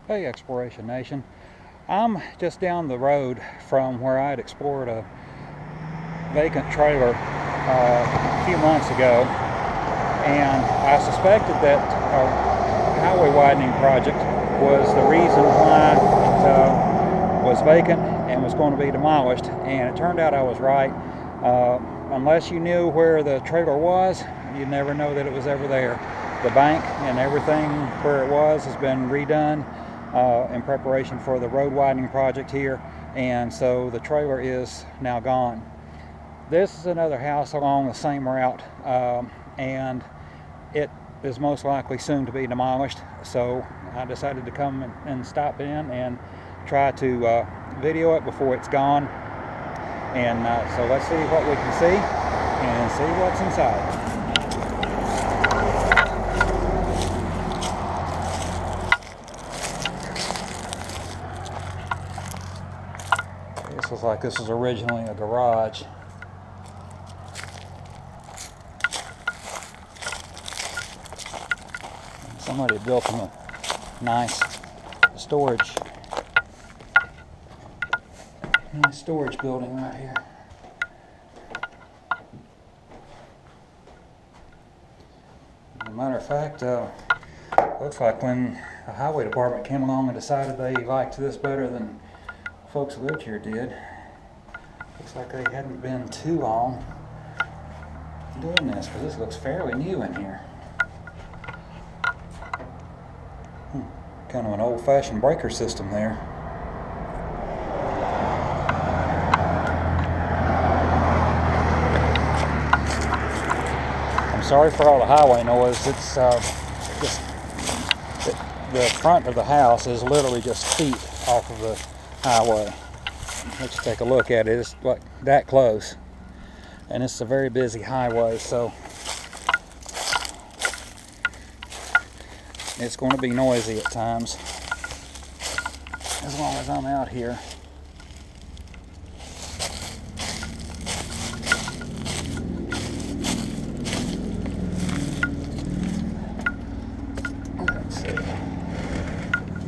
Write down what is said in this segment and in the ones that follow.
Hey Exploration Nation, I'm just down the road from where I had explored a vacant trailer a few months ago, and I suspected that a highway widening project was the reason why it was vacant and was going to be demolished, and it turned out I was right. Unless you knew where the trailer was, you'd never know that it was ever there. The bank and everything where it was has been redone in preparation for the road widening project here, and so the trailer is now gone. This is another house along the same route, and it is most likely soon to be demolished, so I decided to come and stop in and try to video it before it's gone. And so let's see what we can see and see what's inside. This looks like this was originally a garage. Somebody built them a nice storage building right here. As a matter of fact, looks like when the highway department came along and decided they liked this better than folks who lived here did, looks like they hadn't been too long doing this, because this looks fairly new in here. Kind of an old-fashioned breaker system there. I'm sorry for all the highway noise. It's just the front of the house is literally just feet off of the highway. Let's take a look at it. It's like that close, and it's a very busy highway, so it's going to be noisy at times, as long as I'm out here. Let's see.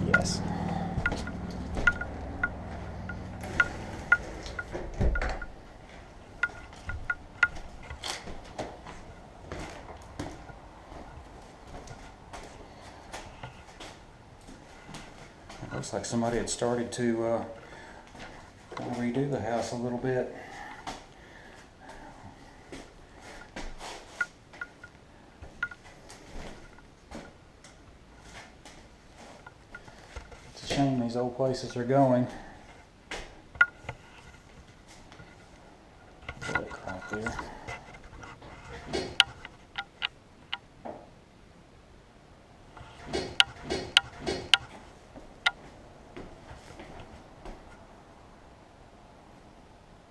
Yes. Looks like somebody had started to redo the house a little bit. It's a shame these old places are going. Look right there.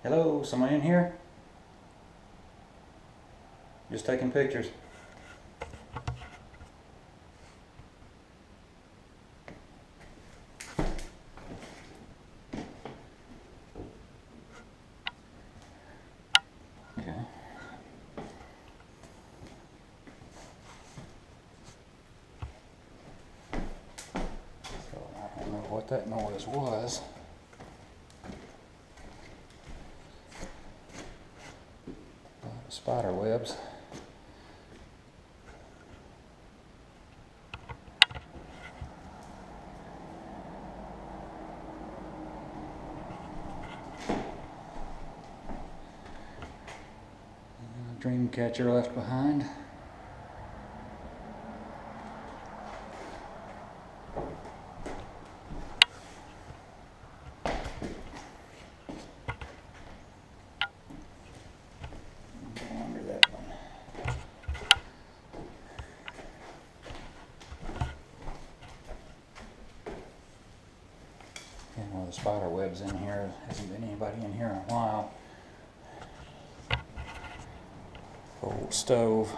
Hello, somebody in here? Just taking pictures. Okay. So I don't know what that noise was. Spider webs. Dream catcher left behind. One of the spider webs in here. There hasn't been anybody in here in a while. Old stove.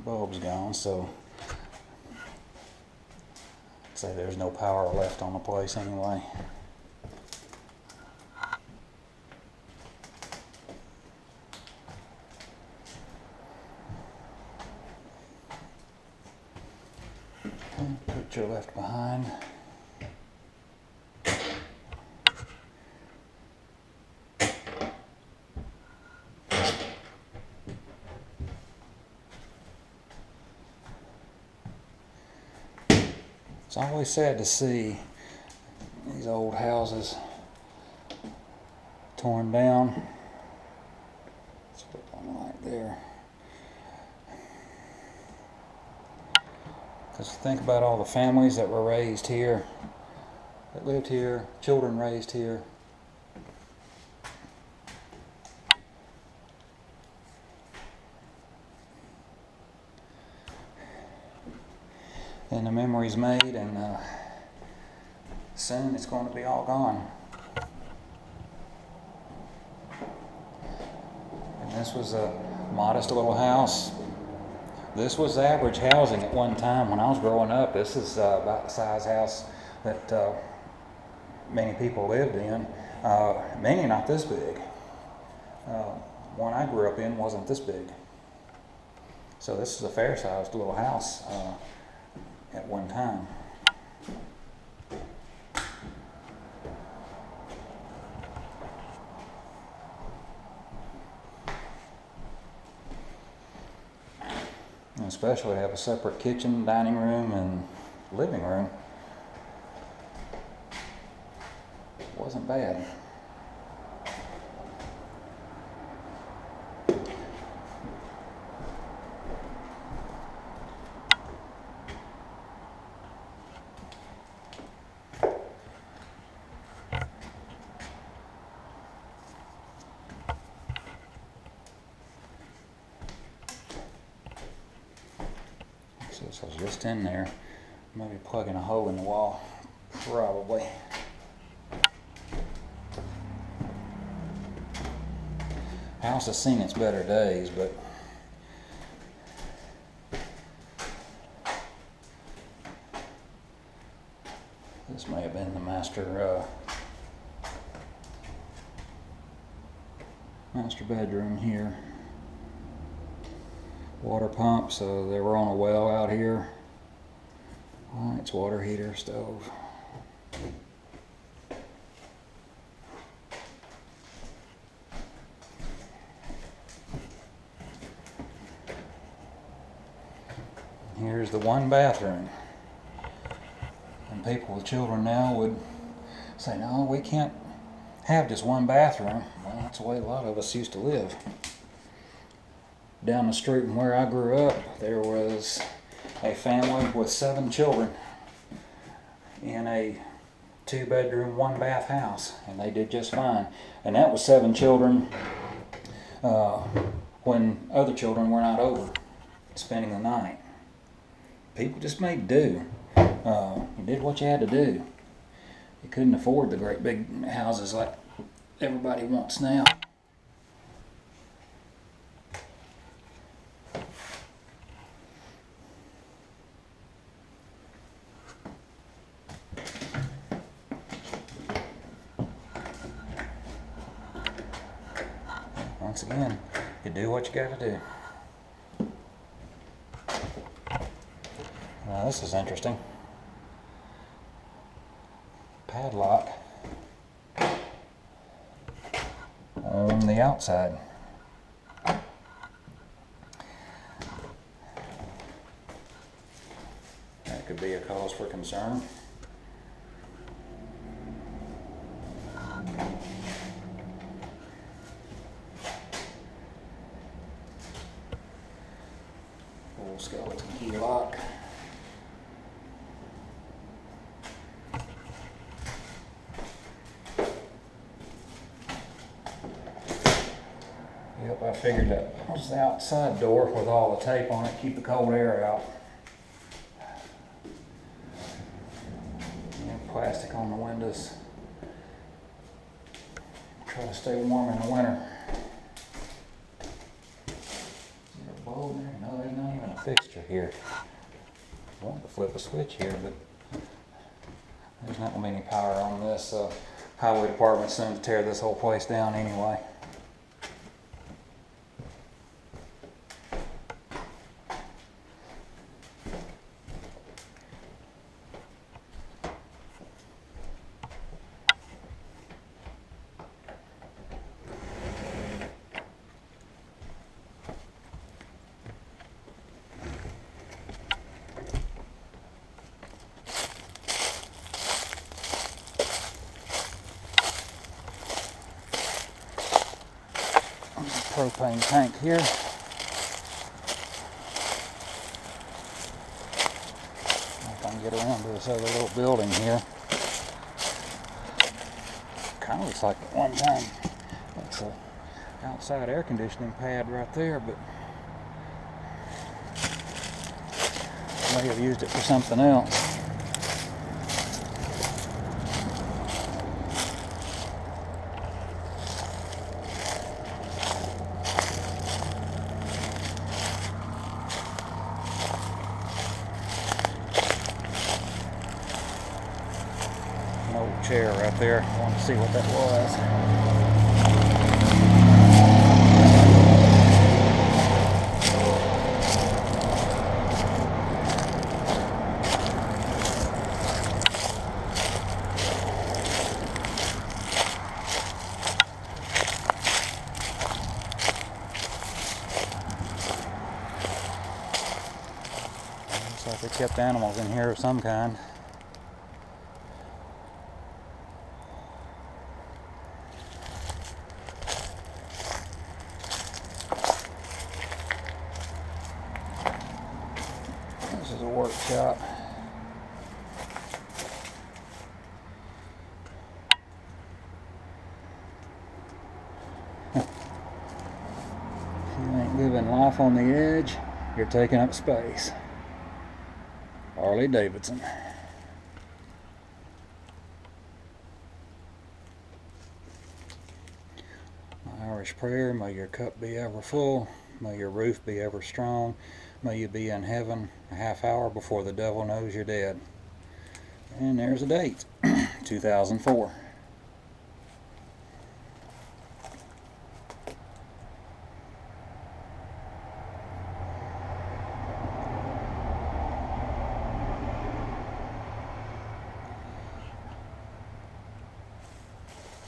Bulb's gone, so I'd say there's no power left on the place anyway. furniture left behind. It's always sad to see these old houses torn down. Let's put one right there. Because think about all the families that were raised here, that lived here, children raised here. And the memories made, and soon it's going to be all gone. And this was a modest little house. This was average housing at one time when I was growing up. This is about the size house that many people lived in. Many not this big. One I grew up in wasn't this big. So this is a fair-sized little house at one time. And especially have a separate kitchen, dining room, and living room. Wasn't bad. This was just in there, maybe plugging a hole in the wall, probably. House has seen its better days, but this may have been the master bedroom here. Water pump, so they were on a well out here. It's water heater, stove. Here's the one bathroom. And people with children now would say, no, we can't have just one bathroom. Well, that's the way a lot of us used to live. Down the street from where I grew up, there was a family with 7 children in a 2-bedroom, 1-bath house, and they did just fine. And that was 7 children when other children were not over spending the night. People just made do. You did what you had to do. You couldn't afford the great big houses like everybody wants now. Once again, you do what you got to do. Now this is interesting. Padlock on the outside. That could be a cause for concern. Full skeleton key lock. Yep, I figured that was the outside door with all the tape on it, keep the cold air out. And plastic on the windows. Try to stay warm in the winter. Is there a bulb there? No, there's not even a fixture here. I wanted to flip a switch here, but there's not going to be any power on this. Highway department's soon to tear this whole place down anyway. propane tank here. If I can get around to this other little building here. Kind of looks like at one time that's a outside air conditioning pad right there, but may have used it for something else. An old chair right there. I want to see what that was. Looks like they kept animals in here of some kind. This is a workshop. If you ain't living life on the edge, you're taking up space. Harley Davidson. My Irish prayer, may your cup be ever full, may your roof be ever strong, may you be in heaven a half hour before the devil knows you're dead. And there's a date, 2004.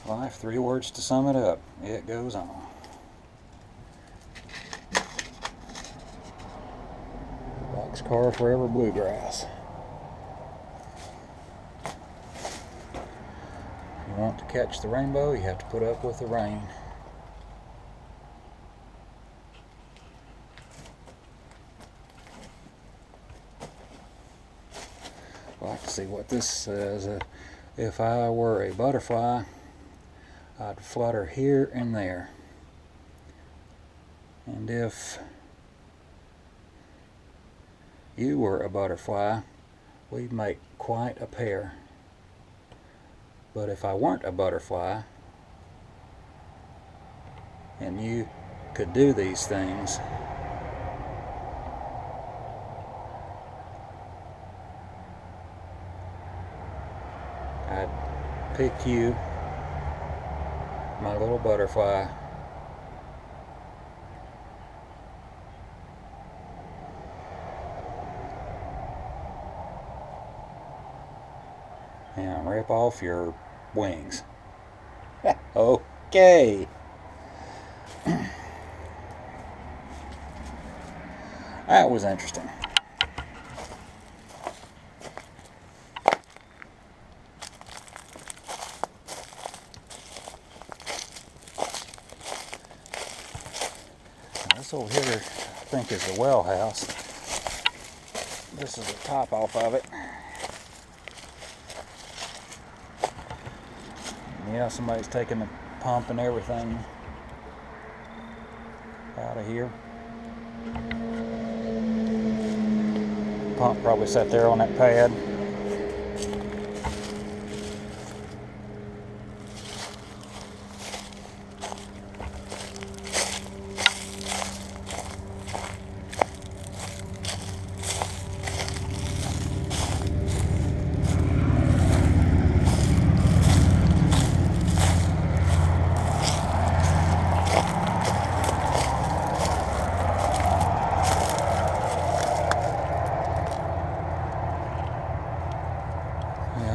Life, 3 words to sum it up. It goes on. Boxcar Forever Bluegrass. If you want to catch the rainbow, you have to put up with the rain. I'd like to see what this says. If I were a butterfly, I'd flutter here and there. And if you were a butterfly, we'd make quite a pair. But if I weren't a butterfly, and you could do these things, I'd pick you, my little butterfly, and rip off your wings. Okay. That was interesting. This over here, I think, is the well house. This is the top off of it. Yeah, somebody's taking the pump and everything out of here. Pump probably sat there on that pad.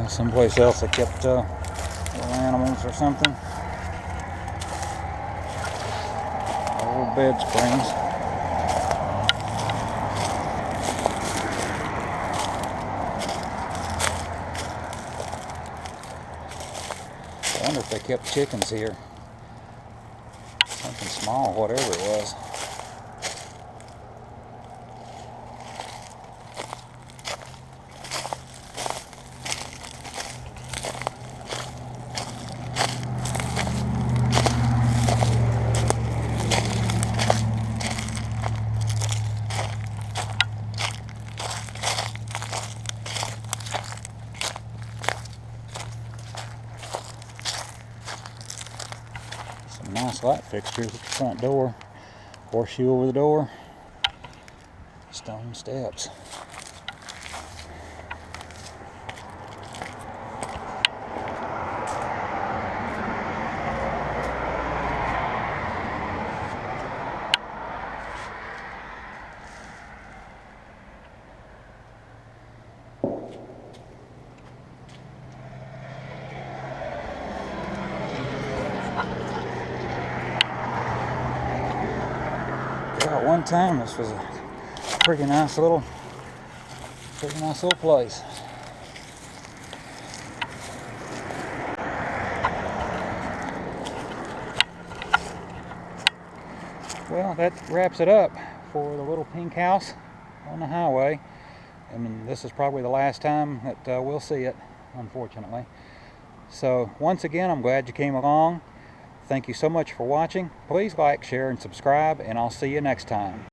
Someplace else they kept little animals or something. Old bed springs. I wonder if they kept chickens here. Something small, whatever it was. Some nice light fixtures at the front door. Horseshoe over the door. Stone steps. At one time, this was a pretty nice little place. Well, that wraps it up for the little pink house on the highway. I mean, this is probably the last time that we'll see it, unfortunately. So once again, I'm glad you came along. Thank you so much for watching. Please like, share, and subscribe, and I'll see you next time.